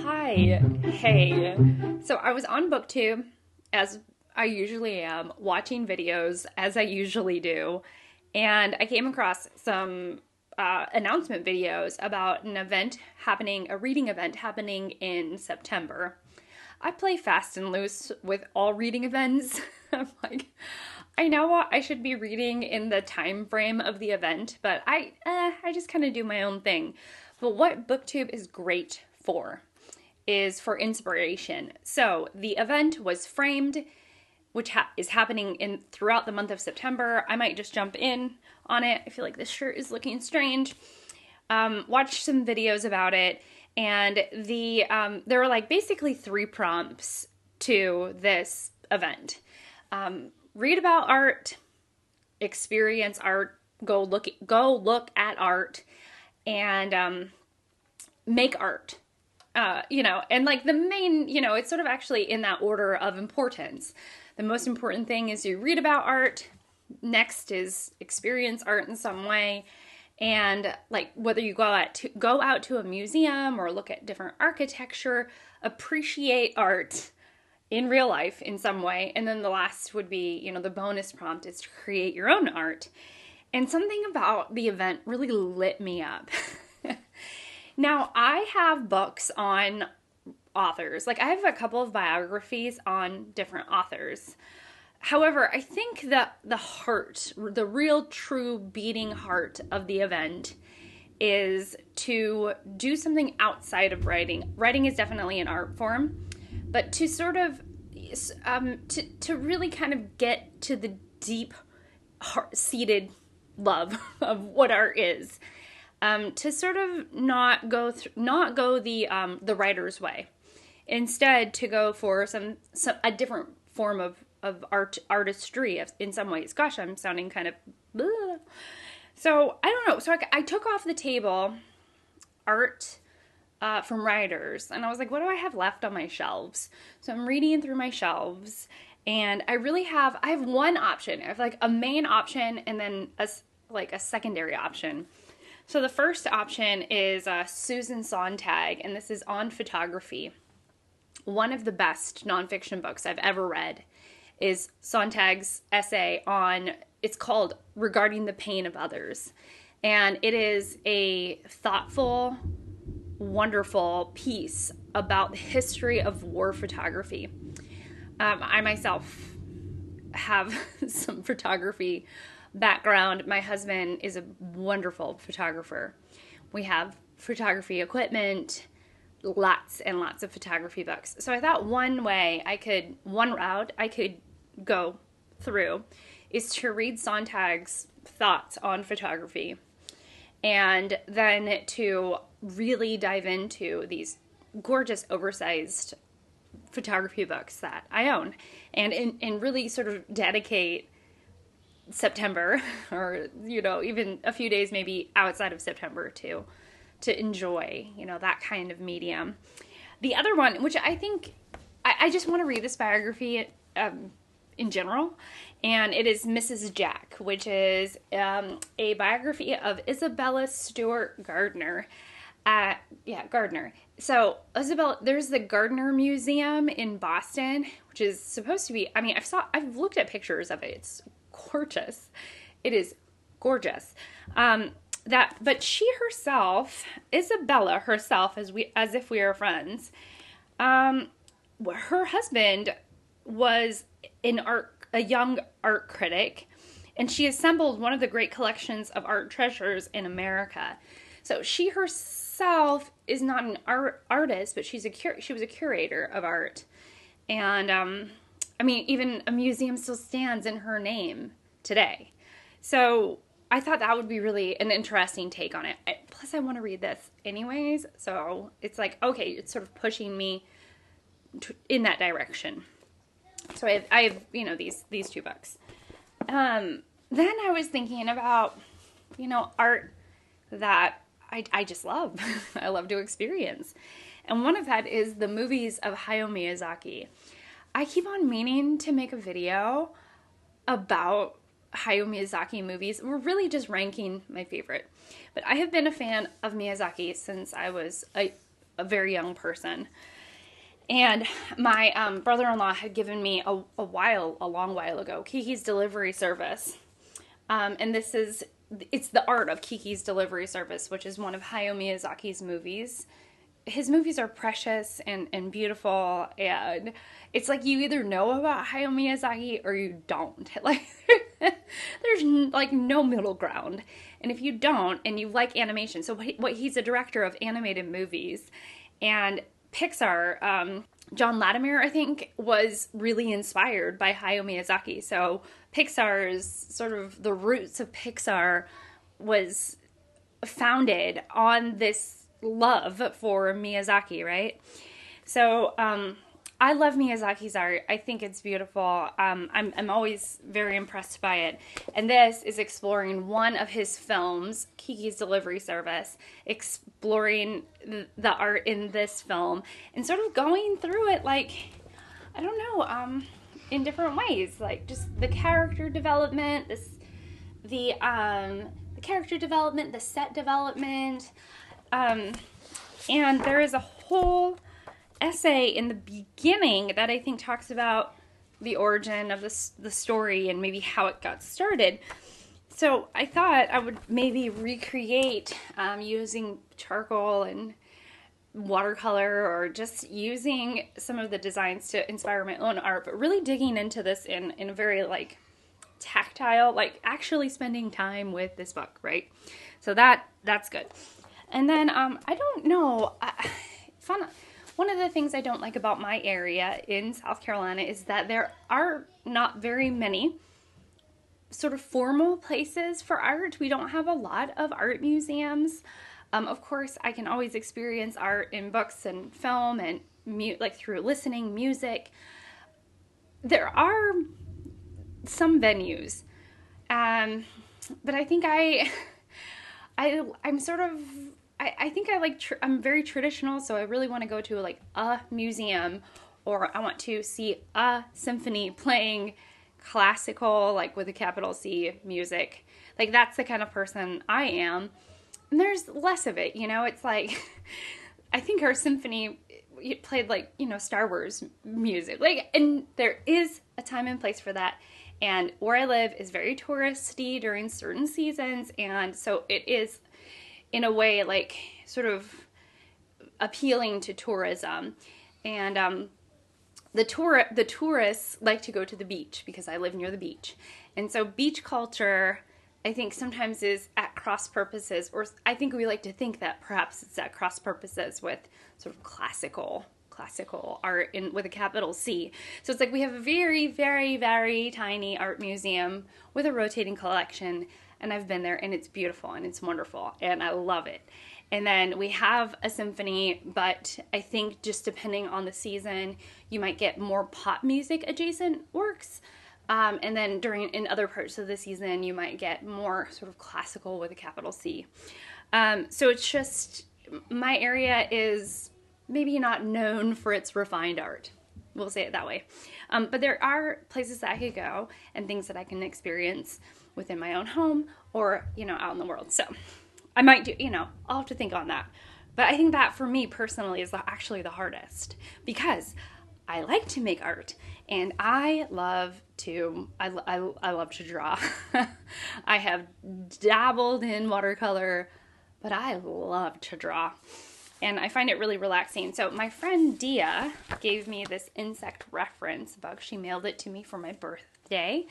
Hi. Hey. So I was on BookTube, as I usually am, watching videos as I usually do, and I came across some announcement videos about an event happening, a reading event happening in September. I play fast and loose with all reading events. I'm like, I know what I should be reading in the time frame of the event, but I just kind of do my own thing. But what BookTube is great for is for inspiration. So the event was framed, which is happening in throughout the month of September. I might just jump in on it. I feel like this shirt is looking strange. Watch some videos about it, and there were like basically three prompts to this event. Read about art, experience art, go look at art, and make art. And like the main, it's sort of actually in that order of importance. The most important thing is you read about art. Next is experience art in some way. And like whether you go out to a museum or look at different architecture, appreciate art in real life in some way. And then the last would be, the bonus prompt is to create your own art. And something about the event really lit me up. Now, I have books on authors. Like, I have a couple of biographies on different authors. However, I think that the real true beating heart of the event is to do something outside of writing. Writing is definitely an art form, but to sort of, to really kind of get to the deep, seated love of what art is. To sort of not go the writer's way, instead to go for a different form of artistry in some ways. Gosh, I'm sounding kind of blah. So I don't know. So I took off the table art from writers, and I was like, what do I have left on my shelves? So I'm reading through my shelves, and I have one option. I have like a main option and then a secondary option. So the first option is Susan Sontag, and this is on photography. One of the best nonfiction books I've ever read is Sontag's essay it's called Regarding the Pain of Others. And it is a thoughtful, wonderful piece about the history of war photography. I myself have some photography background. My husband is a wonderful photographer. We have photography equipment, lots and lots of photography books. So I thought one route I could go through is to read Sontag's thoughts on photography, and then to really dive into these gorgeous oversized photography books that I own, and really sort of dedicate September, or even a few days maybe outside of September to enjoy that kind of medium. The other one, which I think I just want to read this biography in general, and it is Mrs. Jack, which is a biography of Isabella Stewart Gardner. Gardner. So there's the Gardner Museum in Boston, which is supposed to be, I've looked at pictures of it. It's gorgeous. It is gorgeous. But she herself, Isabella herself, as if we are friends, her husband was a young art critic, and she assembled one of the great collections of art treasures in America. So she herself is not an artist, but she was a curator of art. And even a museum still stands in her name today. So I thought that would be really an interesting take on it. Plus, I want to read this anyways. So it's like, okay, it's sort of pushing me in that direction. So I have these two books. Then I was thinking about, art that I just love. I love to experience. And one of that is the movies of Hayao Miyazaki. I keep on meaning to make a video about Hayao Miyazaki movies. We're really just ranking my favorite. But I have been a fan of Miyazaki since I was a very young person. And my brother-in-law had given me a long while ago, Kiki's Delivery Service. And it's the art of Kiki's Delivery Service, which is one of Hayao Miyazaki's movies. His movies are precious and beautiful, and it's like you either know about Hayao Miyazaki or you don't. Like, there's like no middle ground. And if you don't, and you like animation, so he's a director of animated movies, and Pixar, John Latimer, I think, was really inspired by Hayao Miyazaki. So Pixar's sort of the roots of Pixar was founded on this love for Miyazaki, right? So I love Miyazaki's art. I think it's beautiful. I'm always very impressed by it. And this is exploring one of his films, Kiki's Delivery Service, exploring the art in this film and sort of going through it like, I don't know, in different ways. Like just the character development, the character development, the set development. And there is a whole essay in the beginning that I think talks about the origin of the story and maybe how it got started. So I thought I would maybe recreate using charcoal and watercolor, or just using some of the designs to inspire my own art, but really digging into this in a very like tactile, like actually spending time with this book, right? So that's good. And then, I don't know, one of the things I don't like about my area in South Carolina is that there are not very many sort of formal places for art. We don't have a lot of art museums. Of course, I can always experience art in books and film and like through listening, music. There are some venues, but I think I'm sort of, I think I'm very traditional, so I really want to go to like a museum, or I want to see a symphony playing classical, like with a capital C, music. Like that's the kind of person I am. And there's less of it, you know? It's like, I think our symphony played like, you know, Star Wars music. Like, and there is a time and place for that. And where I live is very touristy during certain seasons, and so it is in a way like sort of appealing to tourism. And the tourists like to go to the beach because I live near the beach. And so beach culture, I think sometimes is at cross purposes, or I think we like to think that perhaps it's at cross purposes with sort of classical art with a capital C. So it's like we have a very, very, very tiny art museum with a rotating collection, and I've been there, and it's beautiful, and it's wonderful, and I love it. And then we have a symphony, but I think just depending on the season, you might get more pop music adjacent works. And then in other parts of the season, you might get more sort of classical with a capital C. So it's just, my area is maybe not known for its refined art. We'll say it that way. But there are places that I could go and things that I can experience within my own home or, you know, out in the world. So I might do, you know, I'll have to think on that. But I think that for me personally is actually the hardest, because I like to make art and I love to draw. I have dabbled in watercolor, but I love to draw. And I find it really relaxing. So my friend Dia gave me this insect reference book. She mailed it to me for my birthday.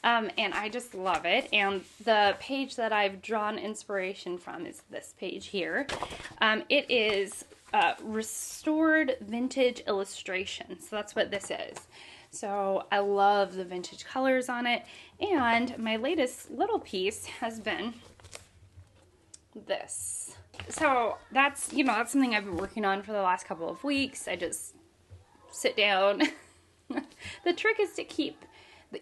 And I just love it. And the page that I've drawn inspiration from is this page here. It is restored vintage illustration. So that's what this is. So I love the vintage colors on it. And my latest little piece has been this. So that's, you know, that's something I've been working on for the last couple of weeks. I just sit down. The trick is to keep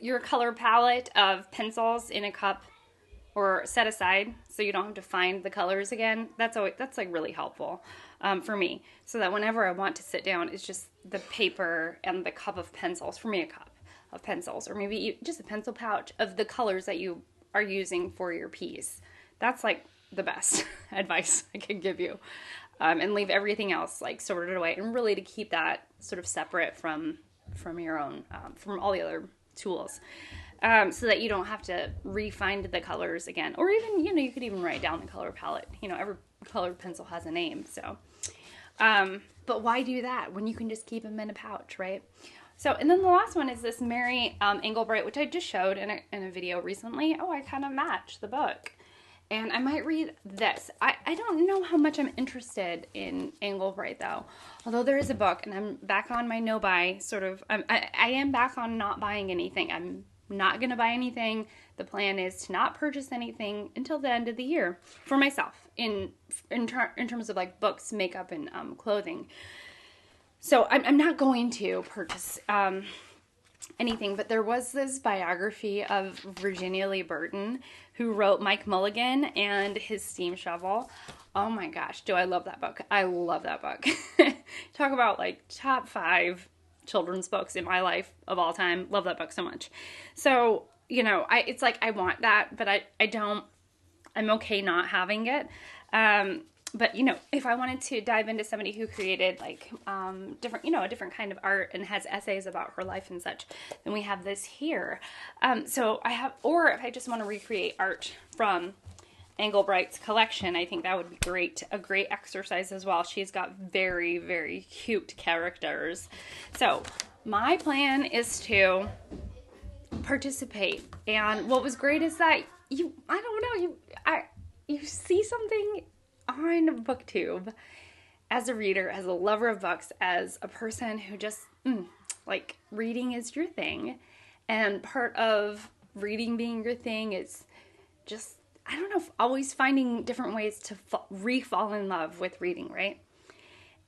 your color palette of pencils in a cup or set aside so you don't have to find the colors again. That's like really helpful for me, so that whenever I want to sit down, it's just the paper and the cup of pencils. For me, a cup of pencils, or maybe just a pencil pouch of the colors that you are using for your piece. That's like the best advice I can give you. And leave everything else like sorted away, and really to keep that sort of separate from your own, from all the other tools. So that you don't have to re-find the colors again. Or even, you could even write down the color palette. Every colored pencil has a name, so. But why do that when you can just keep them in a pouch, right? So, and then the last one is this Mary Engelbreit, which I just showed in a video recently. Oh, I kind of match the book. And I might read this. I don't know how much I'm interested in Engelbreit, though. Although there is a book, and I'm back on my no-buy sort of. I am back on not buying anything. I'm not going to buy anything. The plan is to not purchase anything until the end of the year for myself in terms of like books, makeup, and clothing. So I'm not going to purchase anything, but there was this biography of Virginia Lee Burton, who wrote Mike Mulligan and his steam shovel. Oh my gosh, do I love that book. I love that book. Talk about like top 5 children's books in my life of all time. Love that book so much. So, it's like I want that, but I don't, I'm okay not having it. But, if I wanted to dive into somebody who created like different, a different kind of art and has essays about her life and such, then we have this here. So I have, or if I just want to recreate art from Engelbreit's collection, I think that would be great. A great exercise as well. She's got very, very cute characters. So my plan is to participate. And what was great is that you see something on BookTube as a reader, as a lover of books, as a person who just, like, reading is your thing. And part of reading being your thing is just, I don't know, always finding different ways to re-fall in love with reading, right?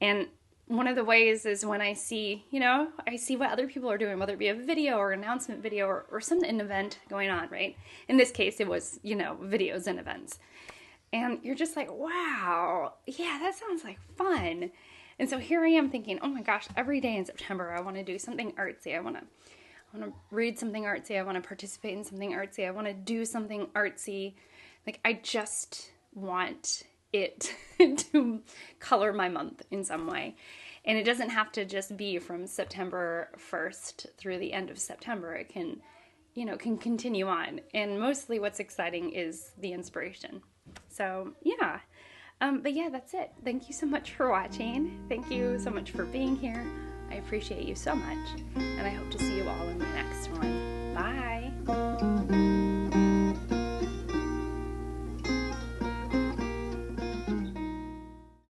And one of the ways is when I see, I see what other people are doing, whether it be a video or announcement video or an event going on, right? In this case, it was, videos and events. And you're just like, wow, yeah, that sounds like fun. And so here I am thinking, oh my gosh, every day in September, I want to do something artsy. I want to read something artsy. I want to participate in something artsy. I want to do something artsy. Like, I just want it to color my month in some way. And it doesn't have to just be from September 1st through the end of September. It can, can continue on. And mostly what's exciting is the inspiration. So, yeah. But yeah, that's it. Thank you so much for watching. Thank you so much for being here. I appreciate you so much. And I hope to see you all in the next one. Bye.